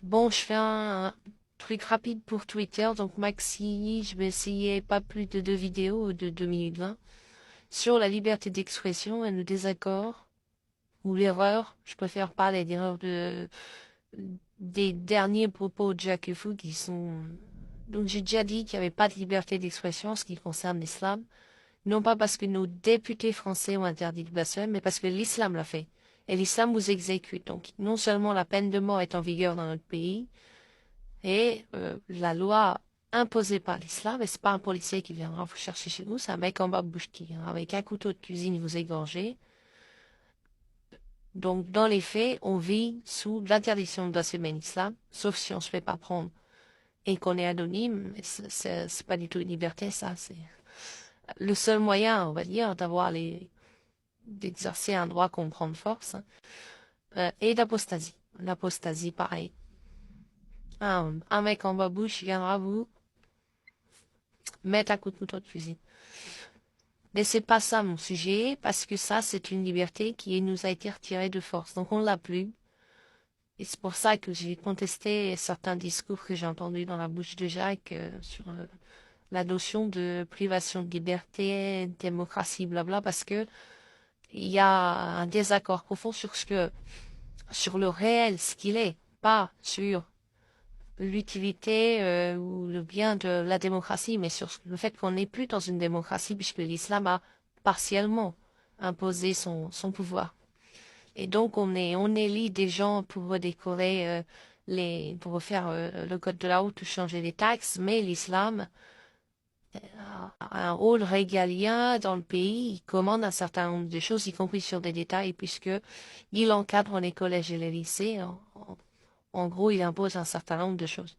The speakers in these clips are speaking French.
Bon, je fais un truc rapide pour Twitter, donc maxi, je vais essayer pas plus de 2 vidéos de 2 minutes 20 sur la liberté d'expression et le désaccord ou l'erreur. Je préfère parler d'erreur des derniers propos de Jacques Fou qui sont... Donc j'ai déjà dit qu'il n'y avait pas de liberté d'expression en ce qui concerne l'islam. Non pas parce que nos députés français ont interdit le blasphème, mais parce que l'islam l'a fait. Et l'islam vous exécute. Donc non seulement la peine de mort est en vigueur dans notre pays, et la loi imposée par l'islam, et c'est pas un policier qui viendra vous chercher chez vous, c'est un mec en barbouche qui viendra avec un couteau de cuisine vous égorger. Donc, dans les faits, on vit sous l'interdiction de blasphémer l'islam, sauf si on se fait pas prendre et qu'on est anonyme. C'est pas du tout une liberté, ça. C'est le seul moyen, on va dire, d'exercer un droit qu'on prend de force, hein. Et d'apostasie. L'apostasie, pareil. Un mec en babouche viendra vous mettre un coup de couteau de cuisine. Mais c'est pas ça mon sujet, parce que ça, c'est une liberté qui nous a été retirée de force. Donc on l'a plus. Et c'est pour ça que j'ai contesté certains discours que j'ai entendus dans la bouche de Jacques sur la notion de privation de liberté, démocratie, blabla, parce que il y a un désaccord profond sur le réel, ce qu'il est, pas sur l'utilité ou le bien de la démocratie, mais sur le fait qu'on n'est plus dans une démocratie puisque l'islam a partiellement imposé son pouvoir. Et donc on élit des gens pour redécorer pour refaire le code de la route ou changer les taxes, mais l'islam a un rôle régalien dans le pays. Il commande un certain nombre de choses, y compris sur des détails, puisque il encadre les collèges et les lycées. En gros, il impose un certain nombre de choses.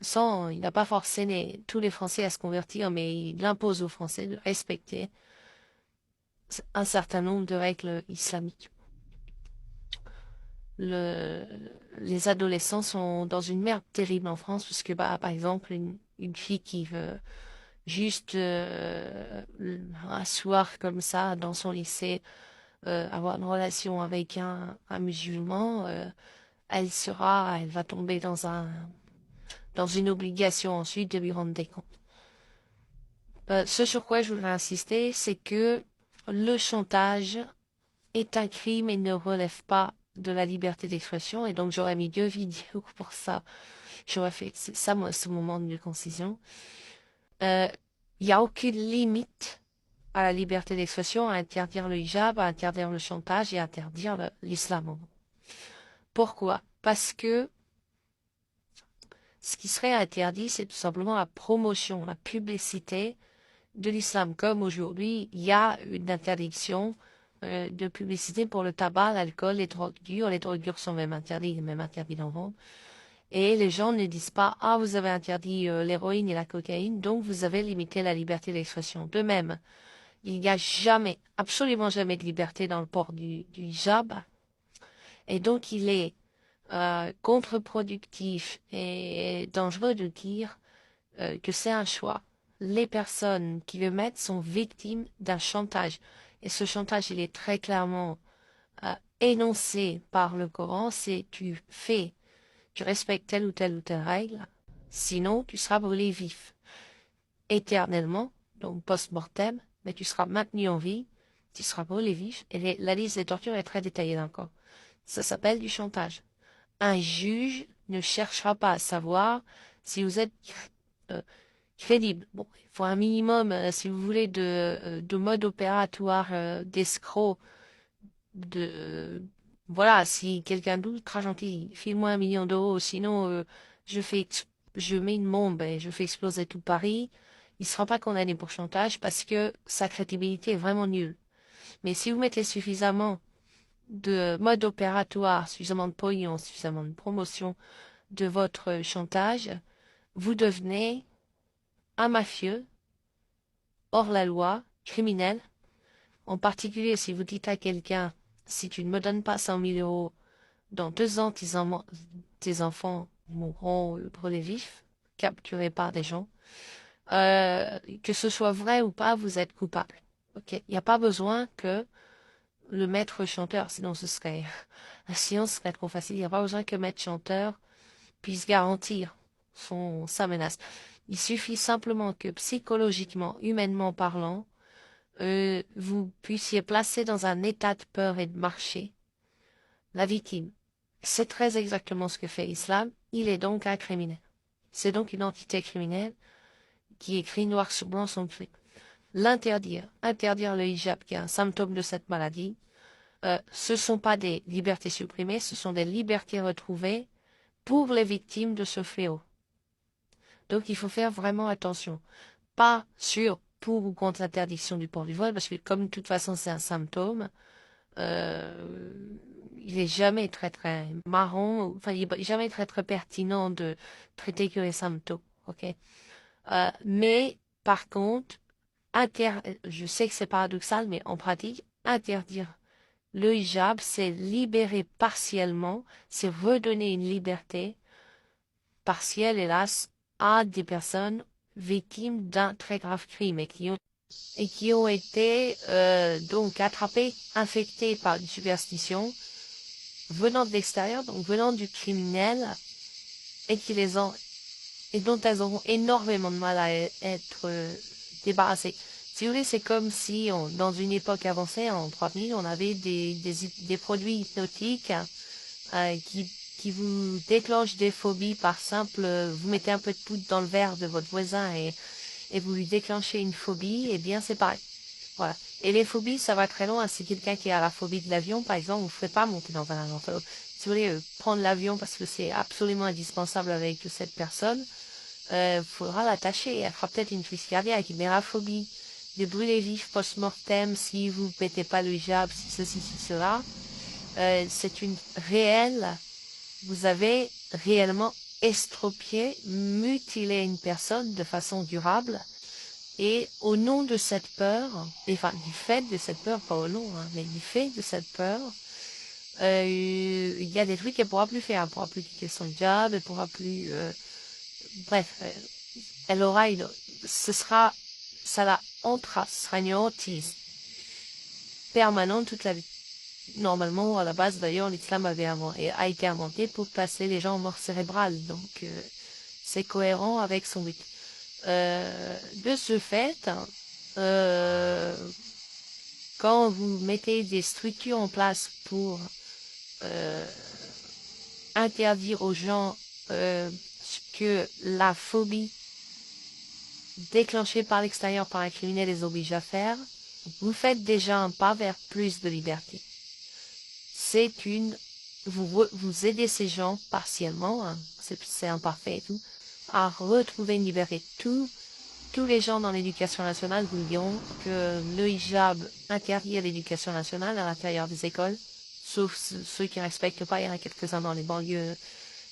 Il n'a pas forcé tous les Français à se convertir, mais il impose aux Français de respecter un certain nombre de règles islamiques. Le, les adolescents sont dans une merde terrible en France, parce que, bah, par exemple, une fille qui veut juste un soir comme ça, dans son lycée, avoir une relation avec un musulman, elle va tomber dans une obligation ensuite de lui rendre des comptes. Ce sur quoi je voudrais insister, c'est que le chantage est un crime et ne relève pas de la liberté d'expression. Et donc j'aurais mis 2 vidéos pour ça. J'aurais fait ça, moi, ce moment de concision. Il n'y a aucune limite à la liberté d'expression, à interdire le hijab, à interdire le chantage et à interdire l'islam. Pourquoi? Parce que ce qui serait interdit, c'est tout simplement la promotion, la publicité de l'islam. Comme aujourd'hui, il y a une interdiction de publicité pour le tabac, l'alcool, les drogues dures. Les drogues dures sont même interdites d'en vendre. Et les gens ne disent pas, ah, vous avez interdit l'héroïne et la cocaïne, donc vous avez limité la liberté d'expression. De même, il n'y a jamais, absolument jamais de liberté dans le port du hijab. Et donc, il est contre-productif et dangereux de dire que c'est un choix. Les personnes qui le mettent sont victimes d'un chantage. Et ce chantage, il est très clairement énoncé par le Coran, c'est tu respectes telle ou telle règle, sinon tu seras brûlé vif. Éternellement, donc post-mortem, mais tu seras maintenu en vie, tu seras brûlé vif, et la liste des tortures est très détaillée encore. Ça s'appelle du chantage. Un juge ne cherchera pas à savoir si vous êtes euh, crédible. Bon, il faut un minimum, si vous voulez, de mode opératoire, d'escroc, voilà, si quelqu'un d'ultra gentil, file-moi 1 million d'euros, sinon je fais, je mets une bombe et je fais exploser tout Paris, il sera pas condamné pour chantage parce que sa crédibilité est vraiment nulle. Mais si vous mettez suffisamment de mode opératoire, suffisamment de pognon, suffisamment de promotion de votre chantage, vous devenez un mafieux, hors la loi, criminel. En particulier, si vous dites à quelqu'un, si tu ne me donnes pas 100 000 euros, dans 2 ans, tes enfants mourront brûlés vifs, capturés par des gens. Que ce soit vrai ou pas, vous êtes coupable. Ok, il n'y a pas besoin que le maître chanteur, sinon ce serait, la science serait trop facile. Il n'y a pas besoin que le maître chanteur puisse garantir sa menace. Il suffit simplement que psychologiquement, humainement parlant, vous puissiez placer dans un état de peur et de marcher la victime. C'est très exactement ce que fait l'islam. Il est donc un criminel. C'est donc une entité criminelle qui écrit noir sur blanc son crime. Interdire le hijab, qui est un symptôme de cette maladie, ce ne sont pas des libertés supprimées, ce sont des libertés retrouvées pour les victimes de ce fléau. Donc il faut faire vraiment attention. Pas sur pour ou contre l'interdiction du port du voile, parce que comme de toute façon c'est un symptôme, il est jamais très marrant, enfin il est jamais très pertinent de traiter que les symptômes, ok? Mais par contre, je sais que c'est paradoxal, mais en pratique, interdire le hijab, c'est libérer partiellement, c'est redonner une liberté partielle, hélas, à des personnes victimes d'un très grave crime et qui ont été donc attrapées, infectées par une superstition venant de l'extérieur, donc venant du criminel, et qui les ont et dont elles auront énormément de mal à être débarrassées. Si vous voulez, c'est comme si, dans une époque avancée, en 3000, on avait des produits hypnotiques qui vous déclenchent des phobies par simple... vous mettez un peu de poudre dans le verre de votre voisin et vous lui déclenchez une phobie, eh bien c'est pareil. Voilà. Et les phobies, ça va très loin. Si quelqu'un qui a la phobie de l'avion, par exemple, vous ne ferez pas monter dans un avion. Enfin, si vous voulez prendre l'avion parce que c'est absolument indispensable avec cette personne, faudra l'attacher. Elle fera peut-être une crise cardiaque. Mais la phobie de brûler vif post-mortem si vous ne pétez pas le hijab, si ceci, si cela, c'est une réelle... Vous avez réellement estropié, mutilé une personne de façon durable. Et au nom de cette peur, enfin du fait de cette peur, pas au nom, hein, mais du fait de cette peur, il y a des trucs qu'elle pourra plus faire. Elle pourra plus quitter son job, elle pourra plus... bref, elle aura une... Ça la hantera, ce sera une hantise permanente toute la vie. Normalement, à la base, d'ailleurs, l'islam a été inventé pour passer les gens en mort cérébrale. Donc, c'est cohérent avec son but. De ce fait, quand vous mettez des structures en place pour interdire aux gens que la phobie déclenchée par l'extérieur par un criminel les oblige à faire, vous faites déjà un pas vers plus de liberté. Vous aidez ces gens partiellement, hein, c'est imparfait et tout, à retrouver une liberté. Tous les gens dans l'éducation nationale vous diront que le hijab interdit à l'éducation nationale à l'intérieur des écoles, sauf ceux qui ne respectent pas. Il y en a quelques-uns dans les banlieues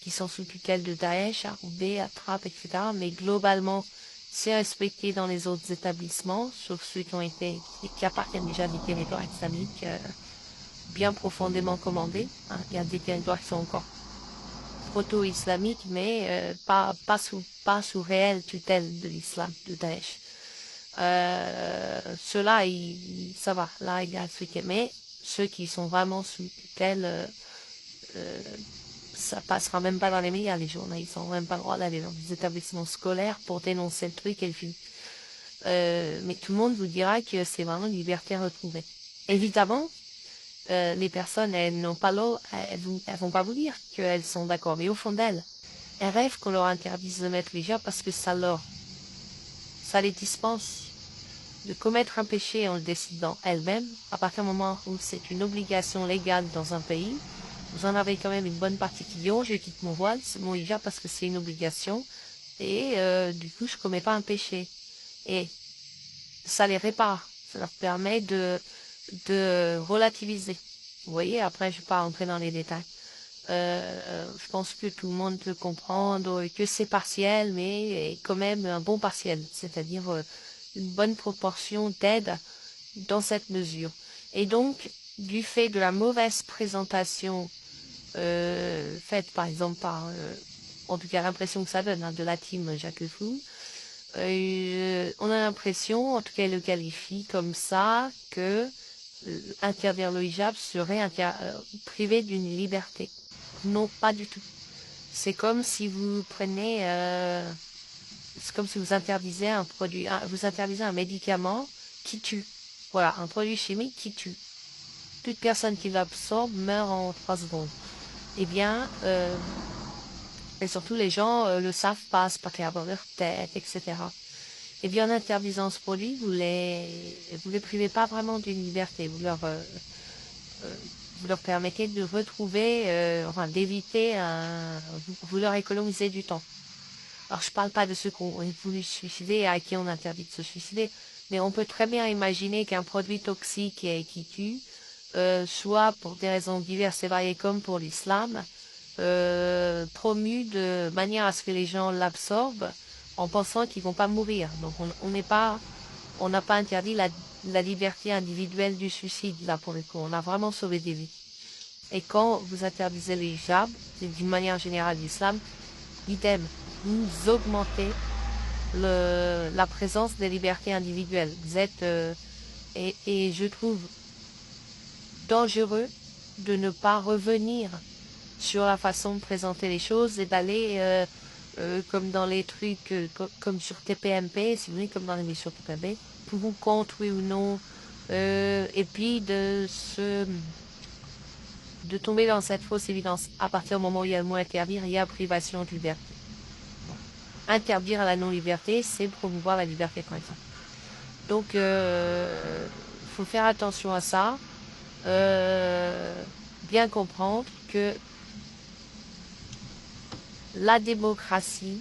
qui sont sous tutelle de Daesh, à Roubaix, à Trappes, etc. Mais globalement, c'est respecté dans les autres établissements, sauf ceux qui appartiennent déjà à des territoires islamiques bien profondément commandés. Hein. Il y a des territoires qui sont encore proto-islamiques, mais pas sous réelle tutelle de l'islam, de Daesh. Ceux-là, ça va, là, il y a ce qui est. Mais ceux qui sont vraiment sous tutelle, ça passera même pas dans les médias, les journalistes n'ont même pas le droit d'aller dans des établissements scolaires pour dénoncer le truc et le film. Mais tout le monde vous dira que c'est vraiment une liberté retrouvée. Évidemment, les personnes, elles n'ont pas l'eau, elles vont pas vous dire qu'elles sont d'accord, mais au fond d'elles, elles rêvent qu'on leur interdise de mettre l'hijab parce que ça les dispense de commettre un péché en le décidant elles-mêmes. À partir du moment où c'est une obligation légale dans un pays, vous en avez quand même une bonne partie qui dit, oh, je quitte mon voile, c'est mon hijab parce que c'est une obligation, et du coup, je commets pas un péché. Et ça les répare, ça leur permet de relativiser. Vous voyez, après, je ne vais pas rentrer dans les détails. Je pense que tout le monde peut comprendre que c'est partiel, mais quand même un bon partiel, c'est-à-dire une bonne proportion d'aide dans cette mesure. Et donc, du fait de la mauvaise présentation faite, par exemple, en tout cas l'impression que ça donne, hein, de la team Jacques Fou, on a l'impression, en tout cas, il le qualifie comme ça, que interdire le hijab serait priver d'une liberté. Non, pas du tout. C'est comme si vous prenez, c'est comme si vous interdisez un produit, vous interdisez un médicament qui tue. Voilà, un produit chimique qui tue. Toute personne qui l'absorbe meurt en 3 secondes. Eh bien, et surtout les gens le savent pas, c'est pas clair dans leur tête, etc. Eh bien, en interdisant ce produit, vous les privez pas vraiment d'une liberté. Vous leur permettez de retrouver, enfin, d'éviter vous leur économisez du temps. Alors, je parle pas de ceux qui ont voulu se suicider et à qui on interdit de se suicider, mais on peut très bien imaginer qu'un produit toxique qui tue, soit pour des raisons diverses et variées comme pour l'islam, promu de manière à ce que les gens l'absorbent en pensant qu'ils vont pas mourir. Donc on n'a pas interdit la liberté individuelle du suicide là pour le coup. On a vraiment sauvé des vies. Et quand vous interdisez les hijab, d'une manière générale l'islam, idem, vous augmentez la présence des libertés individuelles. Vous êtes et je trouve dangereux de ne pas revenir sur la façon de présenter les choses et d'aller comme dans les trucs comme sur TPMP, si vous voulez, comme dans l'émission TPMP, pour vous contre oui ou non, et puis de tomber dans cette fausse évidence. À partir du moment où il y a le mot interdire, il y a privation de liberté. Interdire la non-liberté, c'est promouvoir la liberté par exemple. Donc, faut faire attention à ça. Bien comprendre que la démocratie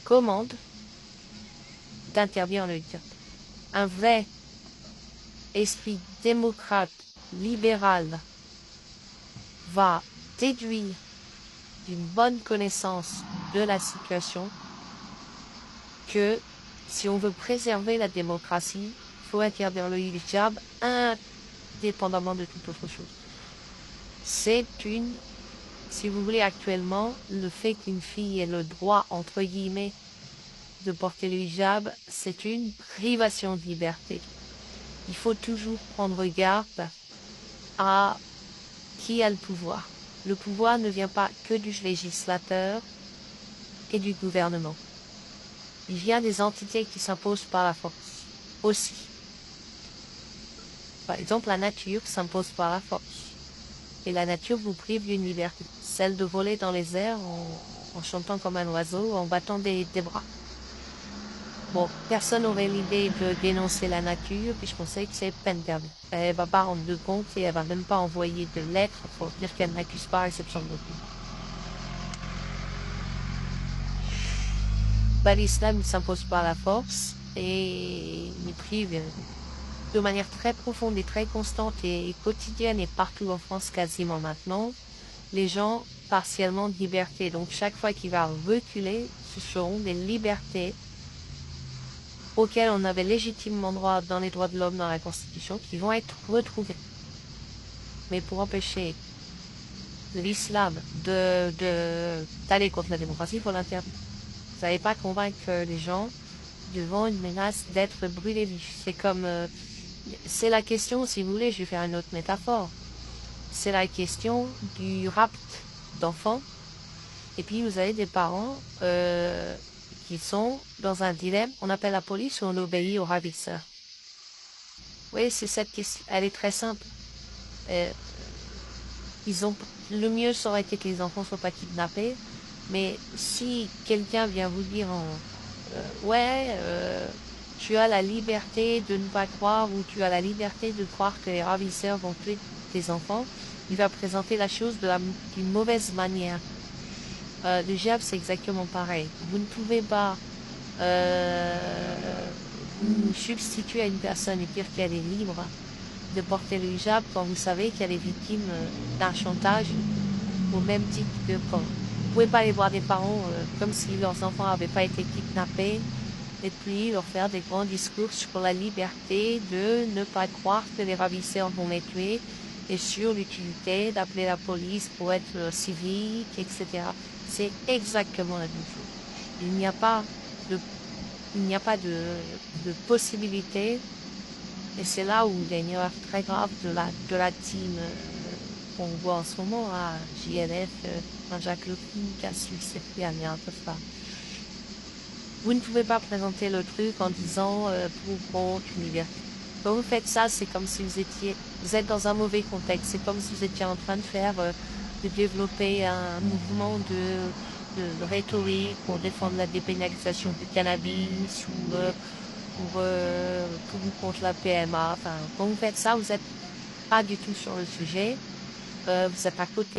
commande d'interdire le liberté. Un vrai esprit démocrate, libéral, va déduire d'une bonne connaissance de la situation que si on veut préserver la démocratie, il faut interdire le hijab indépendamment de toute autre chose. C'est si vous voulez actuellement, le fait qu'une fille ait le droit, entre guillemets, de porter le hijab, c'est une privation de liberté. Il faut toujours prendre garde à qui a le pouvoir. Le pouvoir ne vient pas que du législateur et du gouvernement. Il vient des entités qui s'imposent par la force aussi. Par exemple, la nature s'impose par la force. Et la nature vous prive d'une liberté, celle de voler dans les airs en chantant comme un oiseau, en battant des bras. Bon, personne n'aurait l'idée de dénoncer la nature, puis je pensais que c'est peine perdue. Elle va pas rendre de compte et elle va même pas envoyer de lettres pour dire qu'elle n'accuse pas à exception de l'autre. Bah, l'islam s'impose par la force et il prive de manière très profonde et très constante et quotidienne et partout en France quasiment maintenant, les gens partiellement de liberté. Donc chaque fois qu'il va reculer, ce seront des libertés auxquelles on avait légitimement droit dans les droits de l'homme dans la Constitution qui vont être retrouvées. Mais pour empêcher l'islam d'aller contre la démocratie, il faut l'interdire. Vous n'allez pas convaincre les gens devant une menace d'être brûlés vifs. C'est comme... c'est la question, si vous voulez, je vais faire une autre métaphore. C'est la question du rapt d'enfants. Et puis vous avez des parents qui sont dans un dilemme. On appelle la police ou on obéit au ravisseur. Oui, c'est cette question. Elle est très simple. Le mieux ça aurait été que les enfants soient pas kidnappés. Mais si quelqu'un vient vous dire tu as la liberté de ne pas croire ou tu as la liberté de croire que les ravisseurs vont tuer tes enfants, il va présenter la chose d'une mauvaise manière. Le hijab, c'est exactement pareil. Vous ne pouvez pas vous substituer à une personne et dire qu'elle est libre de porter le hijab quand vous savez qu'elle est victime d'un chantage au même titre que quand vous pouvez pas aller voir des parents comme si leurs enfants n'avaient pas été kidnappés et puis leur faire des grands discours sur la liberté de ne pas croire que les ravisseurs vont les tuer et sur l'utilité d'appeler la police pour être civique, etc. C'est exactement la même chose. Il n'y a pas de possibilité, et c'est là où il y a une erreur très grave de la team qu'on voit en ce moment à JLF, Jean-Jacques Lecou, Cassius et puis Amiens, tout ça. Vous ne pouvez pas présenter le truc en disant pour, contre, univers. Quand vous faites ça, c'est comme si vous êtes dans un mauvais contexte. C'est comme si vous étiez en train de développer un mouvement de rhétorique pour défendre la dépénalisation du cannabis ou contre la PMA. Enfin, quand vous faites ça, vous n'êtes pas du tout sur le sujet. Vous êtes à côté.